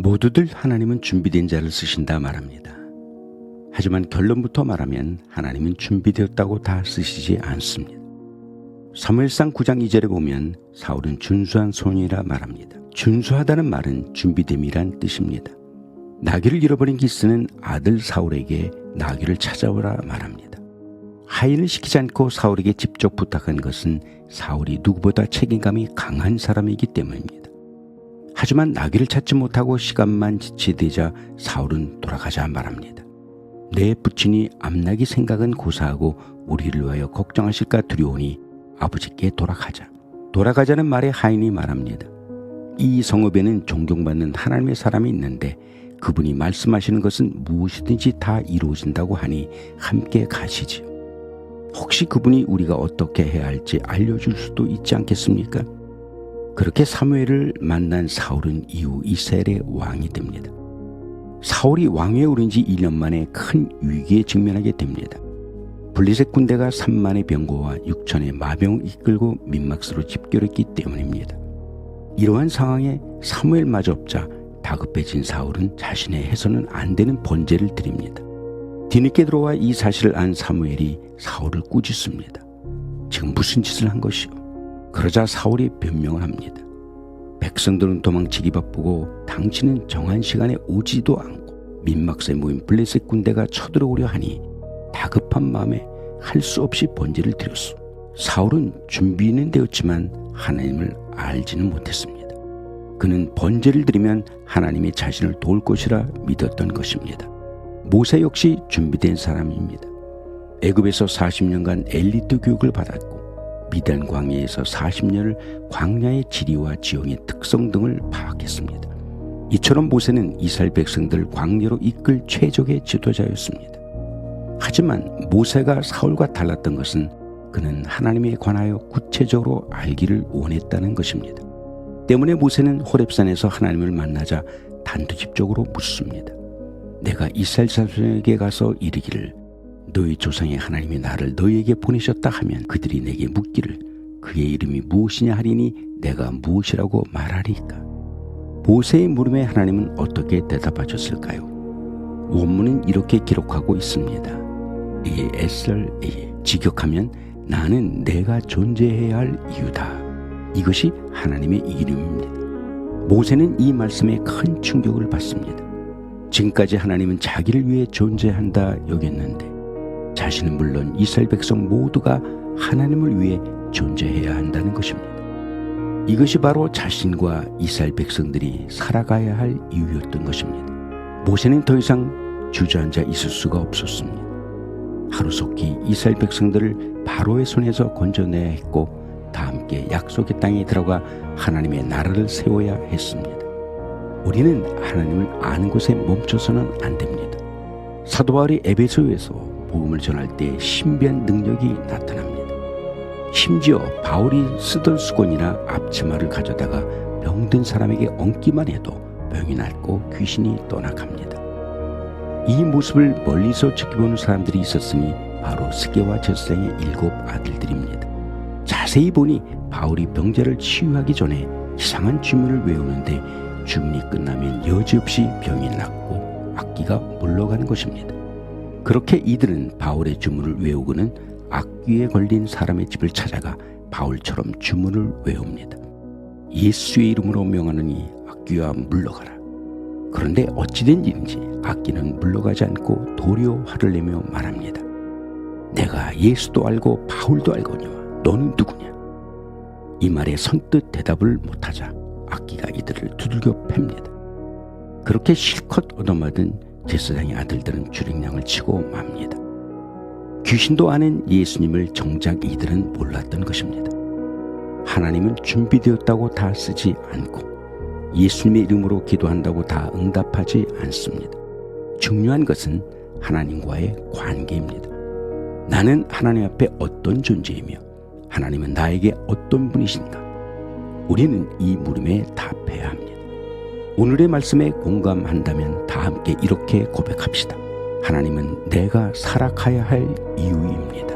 모두들 하나님은 준비된 자를 쓰신다 말합니다. 하지만 결론부터 말하면 하나님은 준비되었다고 다 쓰시지 않습니다. 사무엘상 9장 2절에 보면 사울은 준수한 소년이라 말합니다. 준수하다는 말은 준비됨이란 뜻입니다. 나귀를 잃어버린 기스는 아들 사울에게 나귀를 찾아오라 말합니다. 하인을 시키지 않고 사울에게 직접 부탁한 것은 사울이 누구보다 책임감이 강한 사람이기 때문입니다. 하지만 나귀를 찾지 못하고 시간만 지체되자 사울은 돌아가자 말합니다. 내 부친이 암나기 생각은 고사하고 우리를 위하여 걱정하실까 두려우니 아버지께 돌아가자. 돌아가자는 말에 하인이 말합니다. 이 성읍에는 존경받는 하나님의 사람이 있는데 그분이 말씀하시는 것은 무엇이든지 다 이루어진다고 하니 함께 가시지요. 혹시 그분이 우리가 어떻게 해야 할지 알려줄 수도 있지 않겠습니까? 그렇게 사무엘을 만난 사울은 이후 이스라엘의 왕이 됩니다. 사울이 왕위에 오른 지 1년 만에 큰 위기에 직면하게 됩니다. 블레셋 군대가 3만의 병거와 6천의 마병을 이끌고 민막스로 집결했기 때문입니다. 이러한 상황에 사무엘마저 없자 다급해진 사울은 자신의 해서는 안 되는 번제를 드립니다. 뒤늦게 들어와 이 사실을 안 사무엘이 사울을 꾸짖습니다. 지금 무슨 짓을 한 것이오? 그러자 사울이 변명을 합니다. 백성들은 도망치기 바쁘고 당신은 정한 시간에 오지도 않고 민막스에 모인 블레셋 군대가 쳐들어오려 하니 다급한 마음에 할 수 없이 번제를 드렸소. 사울은 준비는 되었지만 하나님을 알지는 못했습니다. 그는 번제를 드리면 하나님이 자신을 도울 것이라 믿었던 것입니다. 모세 역시 준비된 사람입니다. 애굽에서 40년간 엘리트 교육을 받았고 미디안 광야에서 40년을 광야의 지리와 지형의 특성 등을 파악했습니다. 이처럼 모세는 이스라엘 백성들 광야로 이끌 최적의 지도자였습니다. 하지만 모세가 사울과 달랐던 것은 그는 하나님에 관하여 구체적으로 알기를 원했다는 것입니다. 때문에 모세는 호렙산에서 하나님을 만나자 단도직입적으로 묻습니다. 내가 이스라엘 자손에게 가서 이르기를 너희 조상의 하나님이 나를 너희에게 보내셨다 하면 그들이 내게 묻기를 그의 이름이 무엇이냐 하리니 내가 무엇이라고 말하리까? 모세의 물음에 하나님은 어떻게 대답하셨을까요? 원문은 이렇게 기록하고 있습니다. 에스랄에 직역하면 나는 내가 존재해야 할 이유다. 이것이 하나님의 이름입니다. 모세는 이 말씀에 큰 충격을 받습니다. 지금까지 하나님은 자기를 위해 존재한다 여겼는데 자신은 물론 이스라엘 백성 모두가 하나님을 위해 존재해야 한다는 것입니다. 이것이 바로 자신과 이스라엘 백성들이 살아가야 할 이유였던 것입니다. 모세는 더 이상 주저앉아 있을 수가 없었습니다. 하루속히 이스라엘 백성들을 바로의 손에서 건져내야 했고 다 함께 약속의 땅에 들어가 하나님의 나라를 세워야 했습니다. 우리는 하나님을 아는 곳에 멈춰서는 안 됩니다. 사도 바울이 에베소에서 복음을 전할 때 신비한 능력이 나타납니다. 심지어 바울이 쓰던 수건이나 앞치마를 가져다가 병든 사람에게 얹기만 해도 병이 낫고 귀신이 떠나갑니다. 이 모습을 멀리서 지켜보는 사람들이 있었으니 바로 스게와 제사장의 7 아들들입니다. 자세히 보니 바울이 병자를 치유하기 전에 이상한 주문을 외우는데 주문이 끝나면 여지없이 병이 낫고 악귀가 물러가는 것입니다. 그렇게 이들은 바울의 주문을 외우고는 악귀에 걸린 사람의 집을 찾아가 바울처럼 주문을 외웁니다. 예수의 이름으로 명하느니 악귀와 물러가라. 그런데 어찌된 일인지 악귀는 물러가지 않고 도리어 화를 내며 말합니다. 내가 예수도 알고 바울도 알거니와 너는 누구냐? 이 말에 선뜻 대답을 못하자 악귀가 이들을 두들겨 팹니다. 그렇게 실컷 얻어맞은 제사장의 아들들은 주랭랑을 치고 맙니다. 귀신도 아는 예수님을 정작 이들은 몰랐던 것입니다. 하나님은 준비되었다고 다 쓰지 않고 예수님의 이름으로 기도한다고 다 응답하지 않습니다. 중요한 것은 하나님과의 관계입니다. 나는 하나님 앞에 어떤 존재이며 하나님은 나에게 어떤 분이신가? 우리는 이 물음에 답해야 합니다. 오늘의 말씀에 공감한다면 다 함께 이렇게 고백합시다. 하나님은 내가 살아가야 할 이유입니다.